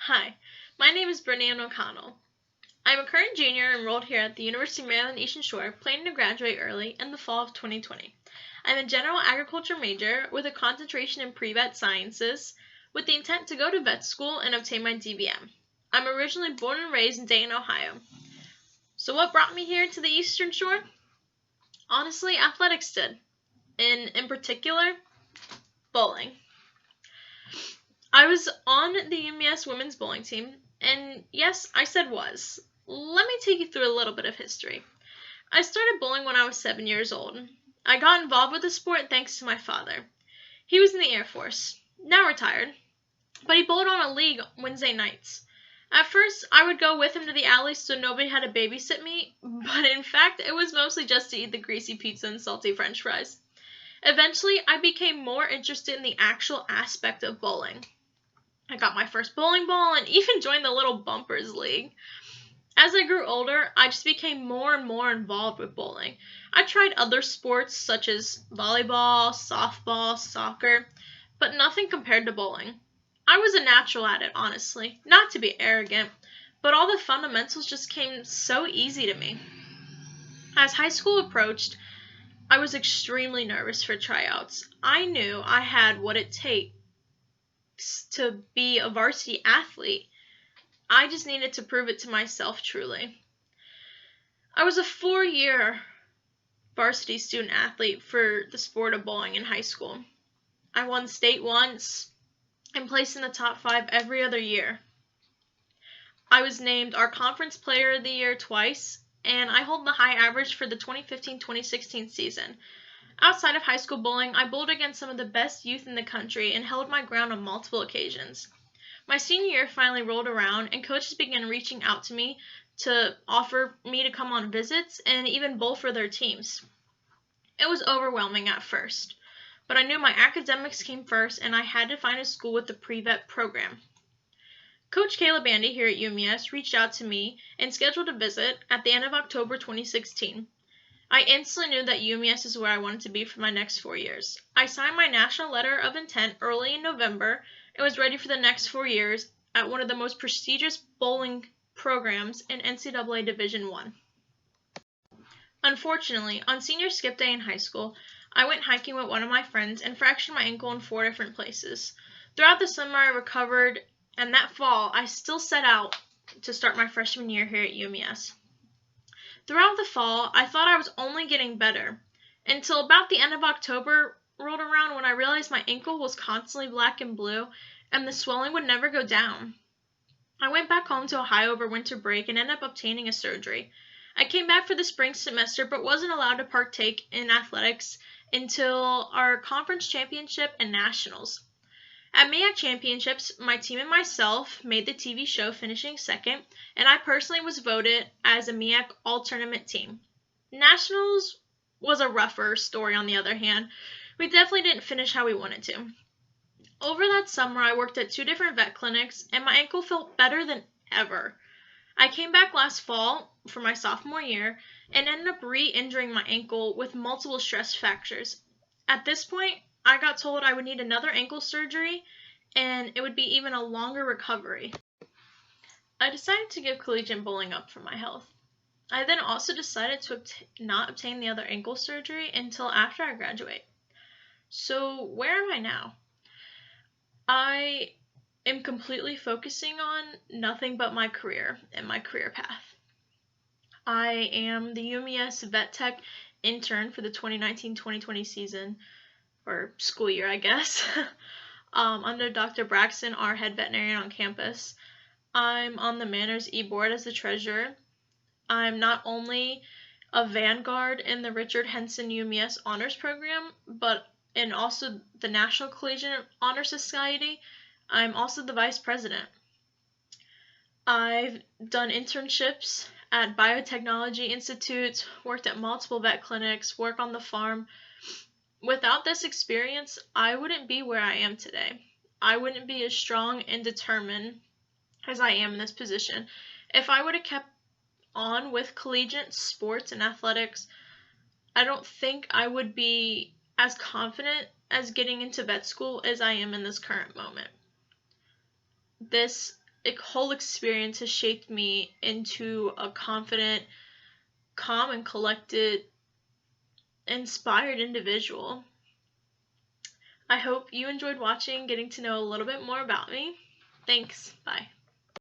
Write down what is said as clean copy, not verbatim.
Hi, my name is Brittany-Ann O'Connell. I'm a current junior enrolled here at the University of Maryland Eastern Shore, planning to graduate early in the fall of 2020. I'm a general agriculture major with a concentration in pre-vet sciences, with the intent to go to vet school and obtain my DVM. I'm originally born and raised in Dayton, Ohio. So what brought me here to the Eastern Shore? Honestly, athletics did. In particular, bowling. I was on the UMS women's bowling team, and yes, I said was. Let me take you through a little bit of history. I started bowling when I was 7 years old. I got involved with the sport thanks to my father. He was in the Air Force, now retired, but he bowled on a league Wednesday nights. At first, I would go with him to the alley so nobody had to babysit me, but in fact, it was mostly just to eat the greasy pizza and salty french fries. Eventually, I became more interested in the actual aspect of bowling. I got my first bowling ball and even joined the Little Bumpers League. As I grew older, I just became more and more involved with bowling. I tried other sports such as volleyball, softball, soccer, but nothing compared to bowling. I was a natural at it, honestly, not to be arrogant, but all the fundamentals just came so easy to me. As high school approached, I was extremely nervous for tryouts. I knew I had what it takes to be a varsity athlete. I just needed to prove it to myself truly. I was a 4-year varsity student athlete for the sport of bowling in high school. I won state once and placed in the top 5 every other year. I was named our conference player of the year twice, and I hold the high average for the 2015-2016 season. Outside of high school bowling, I bowled against some of the best youth in the country and held my ground on multiple occasions. My senior year finally rolled around, and coaches began reaching out to me to offer me to come on visits and even bowl for their teams. It was overwhelming at first, but I knew my academics came first and I had to find a school with a pre-vet program. Coach Caleb Andy here at UMS reached out to me and scheduled a visit at the end of October 2016. I instantly knew that UMS is where I wanted to be for my next 4 years. I signed my national letter of intent early in November and was ready for the next 4 years at one of the most prestigious bowling programs in NCAA Division I. Unfortunately, on senior skip day in high school, I went hiking with one of my friends and fractured my ankle in 4 different places. Throughout the summer, I recovered, and that fall, I still set out to start my freshman year here at UMS. Throughout the fall, I thought I was only getting better, until about the end of October rolled around when I realized my ankle was constantly black and blue, and the swelling would never go down. I went back home to Ohio over winter break and ended up obtaining a surgery. I came back for the spring semester but wasn't allowed to partake in athletics until our conference championship and nationals. At MEAC Championships, my team and myself made the TV show, finishing second, and I personally was voted as a MEAC All-Tournament team. Nationals was a rougher story on the other hand. We definitely didn't finish how we wanted to. Over that summer, I worked at 2 different vet clinics, and my ankle felt better than ever. I came back last fall for my sophomore year and ended up re-injuring my ankle with multiple stress fractures. At this point, I got told I would need another ankle surgery, and it would be even a longer recovery. I decided to give collegiate bowling up for my health. I then also decided to not obtain the other ankle surgery until after I graduate. So where am I now? I am completely focusing on nothing but my career and my career path. I am the UMS Vet Tech intern for the 2019-2020 season, or school year, I guess, under Dr. Braxton, our head veterinarian on campus. I'm on the Manners e-board as the treasurer. I'm not only a vanguard in the Richard Henson UMS Honors Program, but in also the National Collegiate Honor Society. I'm also the vice president. I've done internships at biotechnology institutes, worked at multiple vet clinics, worked on the farm. Without this experience, I wouldn't be where I am today. I wouldn't be as strong and determined as I am in this position. If I would have kept on with collegiate sports and athletics, I don't think I would be as confident as getting into vet school as I am in this current moment. This whole experience has shaped me into a confident, calm, and collected, inspired individual. I hope you enjoyed watching, getting to know a little bit more about me. Thanks. Bye.